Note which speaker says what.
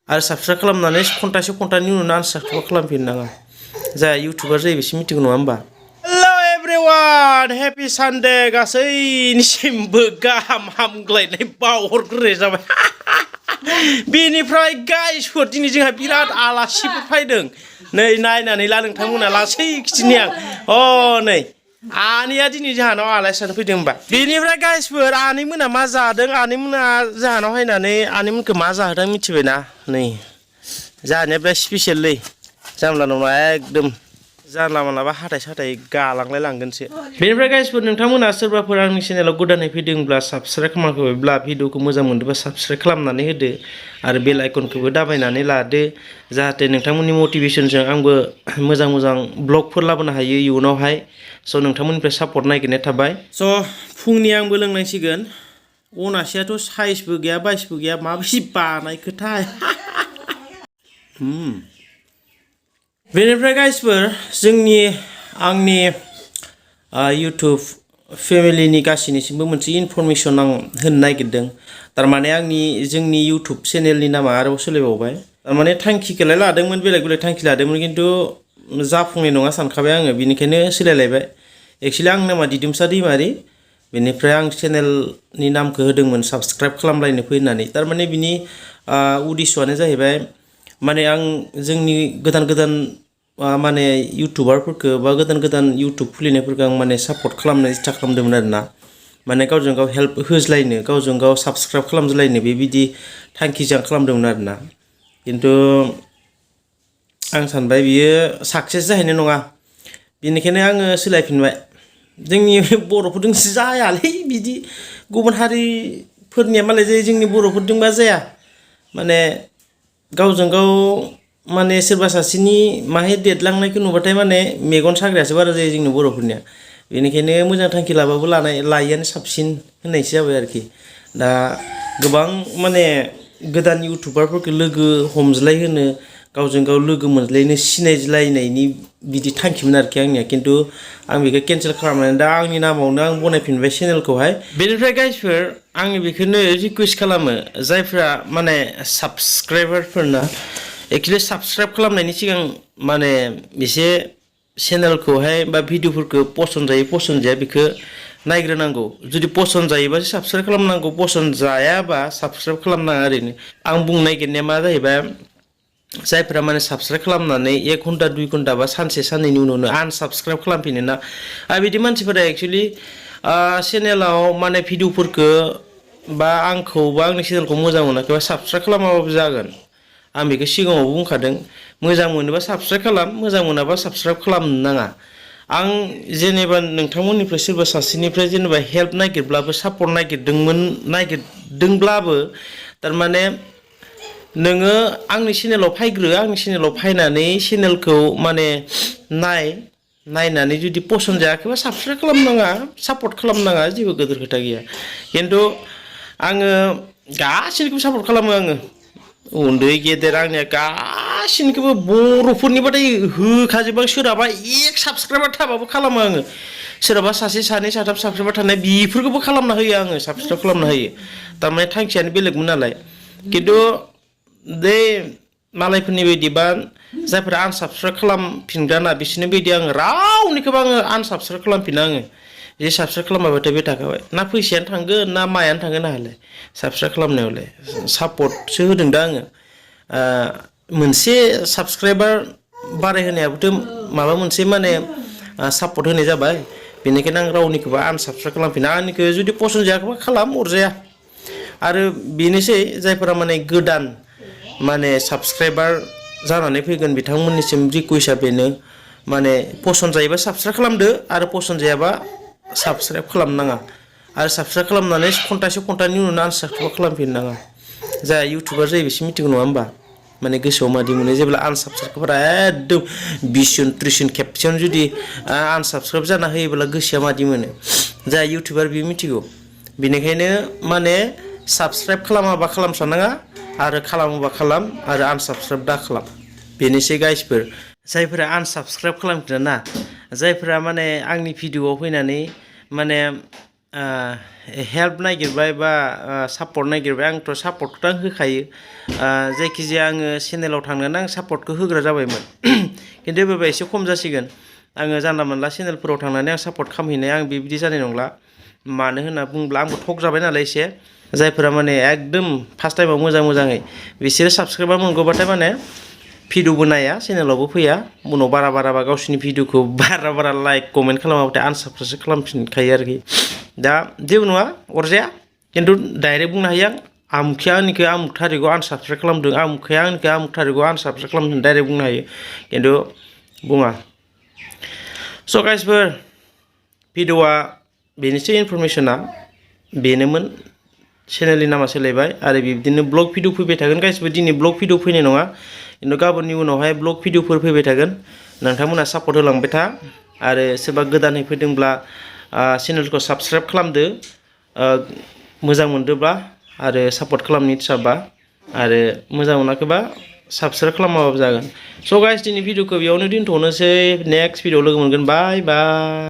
Speaker 1: आरो साबस्क्राइब खालामनानै घन्टानि उनाव आनसाबस्क्राइब खालामफिननाङा जाय इउटिउबार जायो बिसो मिथिगौ नङा होमबा हेलो एभ्रिवान हेपि सानडे गासैनिसिमबो गाहाम हामग्लायनाय बावहरग्रोनाय जाबाय बेनिफ्राय गाइसफोर दिनै जोंहा बिराद आलासिफोर फैदों नै नायनानै ला नोंथांमोना लासै खिथिनि आं नै आनैया दिनै जाहानाव आलासि जानो फैदों होमबा बेनिफ्राय गाइसफोर आनैमोना मा जादों आनैमोना जाहानाव हायनानै आनैमोनखौ मा जाहोदों मिथिबायना नै जाहानिया बिराद स्पेसियेललै जानला मोनला एकदम जानला मालाबा हाथाय साथाय गालांलाय लांगोनसो बेनिफ्राय गाइसफोर नोंथांमोना सोरबाफोर आंनि चेनेलाव गोदानै फैदोंब्ला साबस्क्राइब खालामाखैब्ला भिडिअखौ मोजां मोनदोंबा साबस्क्राइब खालामनानै होदो आरो बेल आइकनखौबो दाबायनानै लादो जाहाथे नोंथांमोननि मटिभेसनजों आंबो मोजां मोजां ब्लगफोर लाबोनो हायो इयुनावहाय स' नोंथांमोननिफ्राय सापर्ट नागिरनाय थाबाय स' फुंनि आंबो लोंनांसिगोन अनासियाथ' साइजबो गैया बाइसबो गैया माबायदि बानायखोथाय बेनिफ्राय गाइसफोर आंनि इउटुब फेमिलिनि गासैनिसिमबो मोनसे इनफरमेसन आं होनो नागिरदों थारमाने जोंनि इउटुब चेनेलनि नामा आरोबाव सोलायबावबाय थारमाने थांखिखौलाय लादोंमोन बेलेग थांखि लादोंमोन खिन्थु जाफुंनाय नङा सानखाबाय आङो बेनिखायनो सोलायलायबाय एक्चुअलि आंनि नामा दिदोमसा दैमारि बेनिफ्राय आं चेनेलनि नामखौ होदोंमोन साबस्क्राइब खालामलायनो फै होननानै थारमाने बिनि उद्देश्यआनो जाहैबाय माने आं जोंनि गोदान माने इउटुबारफोरखौ बा गोदान इउटुब खुलिनायफोरखौ आं माने सापर्ट खालामनो इस्था खालामदोंमोन आरोना माने गावजों गाव हेल्प होज्लायनो गावजों गाव साबस्क्राइब खालामज्लायनो बेबायदि थांखिजों खालामदोंमोन आरोना खिन्थु आं सानबाय बियो साक्सेस जाहैनाय नङा बेनिखायनो आङो सोलायफिनबाय जोंनि बर'फोरजोंसो जायालै बिदि गुबुन हारिफोरनिया मालाय जायो जोंनि बर'फोरजोंबा जाया माने गावजों गाव माने सोरबा सासेनि माहाय देरलांनायखौ नुबाथाय माने मेगन साग्रायासो बारा जायो जोंनि बर'फोरनिया बेनिखायनो मोजां थांखि लाबाबो लायैआनो साबसिन होननायसो जाबाय आरोखि दा गोबां माने गोदान इउटुबारफोरखौ लोगो हमज्लायहोनो गावजों गाव लोगो मोनज्लायनो सिनायज्लायनायनि बिदि थांखिमोन आरोखि आंनिया खिन्थु आं बेखौ केनसेल खालामनानै दा आंनि नामावनो आं बनायफिनबाय चेनेलखौहाय बेनिफ्राय गाइसफोर आङो बेखौनो रिकुवेस्ट खालामो जायफ्रा माने साबस्क्राइबारफोरना एक्चुअलि साबस्क्राइब खालामनायनि सिगां माने एसे चेनेलखौहाय बा भिडिअफोरखौ पसन्द जायो पसन्द जाया बेखौ नायग्रोनांगौ जुदि पसन्द जायोबासो साबस्क्राइब खालामनांगौ पसन्द जायाबा साबस्क्राइब खालामनाङा ओरैनो आं बुंनो नागिरनाया मा जाहैबाय जायफ्रा माने साबस्क्राइब खालामनानै 1 घन्टा 2 घन्टा बा सानसे साननैनि उनावनो आनसाबस्क्राइब खालामफिनो ना बिदि मानसिफोरा एक्चुअलि चेनेलाव माने भिडिअफोरखौ बा आंखौ बा आंनि चेनेलखौ मोजां मोनाखैबा साबस्क्राइब खालामाबाबो जागोन आं बेखौ सिगाङावबो बुंखादों मोजां मोनोबा साबस्क्राइब खालाम मोजां मोनाबा साबस्क्राइब खालामनो नाङा आं जेनेबा नोंथांमोननिफ्राय सोरबा सासेनिफ्राय जेनेबा हेल्प नागिरब्लाबो सापर्ट नागिरदोंब्लाबो थारमाने नोङो आंनि चेनेलाव फैग्रो आंनि चेनेलाव फैनानै चेनेलखौ माने नायनानै जुदि पसन्द जायाखैबा साबस्क्राइब खालामनाङा सापर्ट खालामनाङा जेबो गिदिर खोथा गैया खिन्थु आङो गासैनिखौबो सापर्ट खालामो आङो उन्दै गेदेर आंनिया गासैनिखौबो बर'फोरनिबाथाय होखाजोबो सोरहाबा 1 साबस्क्राइबार थाबाबो खालामो आङो सोरहाबा सासे सानै साथाम साबस्क्राइबार थानाय बेफोरखौबो खालामना होयो आङो साबस्क्राइब खालामना होयो थारमाने थांखियानो बेलेगमोन नालाय खिन्थु बे मालायफोरनि बायदि बा जायफोरा आनसाबस्क्राइब खालामफिनग्रा ना बिसोरनि बायदि आङो रावनिखौबो आङो आनसाबस्क्राइब खालामफिना आङो जे साबस्क्राइब खालामबाथाय बे थाखाबाय ना फैसायानो थांगोन ना मायानो थांगोन आंहालाय साबस्क्राइब खालामनायावलाय सापर्टसो होदों दा आङो मोनसे साबस्क्राइबार बारायहोनायाबोथ' माबा मोनसे माने सापर्ट होनाय जाबाय बेनिखायनो आं रावनिखौबो आनसाबस्क्राइब खालामफिना आंनिखौ जुदि पसन्द जायाखैबा खालाम अरजाया आरो बेनोसै जायफोरा माने गोदान माने साबस्क्राइबार जानानै फैगोन बिथांमोननिसिम रिकुवेस्टआ बेनो माने पसन्द जायोबा साबस्क्राइब खालामदो आरो पसन्द जायाबा साबस्क्राइब खालामनाङा आरो साबस्क्राइब खालामनानै घन्टानि उनावनो आनसाबस्क्राइब खालामफिननाङा जाय इउटुबार जायो बिसो मिथिगौ नङा होमबा माने गोसोआव मादि मोनो जेब्ला आनसाबस्क्राइबफोरा एकदम 20 जन 30 जन खेबसेयावनो जुदि आनसाबस्क्राइब जाना होयोब्ला गोसोआ मादि मोनो जाय इउटुबार बियो मिथिगौ बेनिखायनो माने साबस्क्राइब खालामाबा खालामस्रानाङा आरो खालामोबा खालाम आरो आनसाबस्क्राइब दा खालाम बेनोसै गाइसफोर जायफोरा आनसाबस्क्राइब खालामग्रा ना जायफोरा माने आंनि भिडिअआव फैनानै माने हेल्प नागिरबाय बा सापर्ट नागिरबाय आंथ' सापर्टखौथ' आं होखायो जायखिजाया आङो चेनेलाव थांनानै आं सापर्टखौ होग्रा जाबायमोन खिन्थु एबार एसे खम जासिगोन आङो जानला मोनला चेनेलफोराव थांनानै आं सापर्ट खालामहैनाय आं बिबायदि जानाय नंला मानो होनना बुङोब्ला आंबो थक जाबाय नालाय एसे जायफोरा माने एकदम फार्स्ट टाइमाव मोजाङै बिसोरो साबसक्राइबार मोनगौबाथाय माने भिडिअबो नाया चेनेलावबो फैया उनाव बारा गावसिनि भिडिअखौ बारा लाइक कमेन्ट खालामाबाथाय आनसाबस्क्राइबसो खालामफिनखायो आरोखि दा जेबो नङा अरजाया खिन्थु डाइरेक्ट बुंनो हायो आं आमुखिया आंनिखौ आमुक थारिखआव आनसाबस्क्राइब खालामदों आमुखिया आंनिखौ आमुक थारिखआव आनसाबस्क्राइब खालामदों डाइरेक्ट बुंनो हायो खिन्थु बुङा स' गाइसफोर भिडिअआ बेनोसै इनफरमेसना बेनोमोन चेनेलनि नामा सोलायबाय आरो बिब्दिनो ब्लग भिडिअ फैबाय थागोन गासिबो दिनै ब्लग भिडिअ फैनाय नङा खिन्थु गाबोननि उनावहाय ब्लग भिडिअफोर फैबाय थागोन नोंथांमोना सापर्ट होलांबाय था आरो सोरबा गोदानै फैदोंब्ला चेनेलखौ साबसक्राइब खालामदो मोजां मोनदोंब्ला आरो सापर्ट खालामनो इच्छाबा आरो मोजां मोनाखैबा साबसक्राइब खालामाबाबो जागोन स' गाइस दिनै भिडिअखौ बेयावनो दोनथ'नोसै नेक्स्ट भिडिअ लोगो मोनगोन बाय बाय